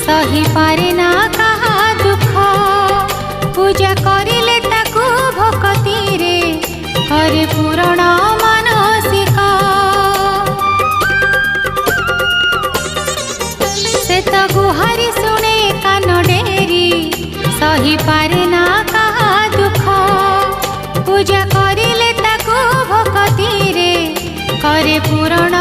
सही पारे ना कहा दुख पूजा करिले ताकू भक्ति रे करे पूरण मानसिक से तो गुहारी शुणे कान डेरी सही पारे ना कहा दुख पूजा करिले ताकू भक्ति रे करे पूरण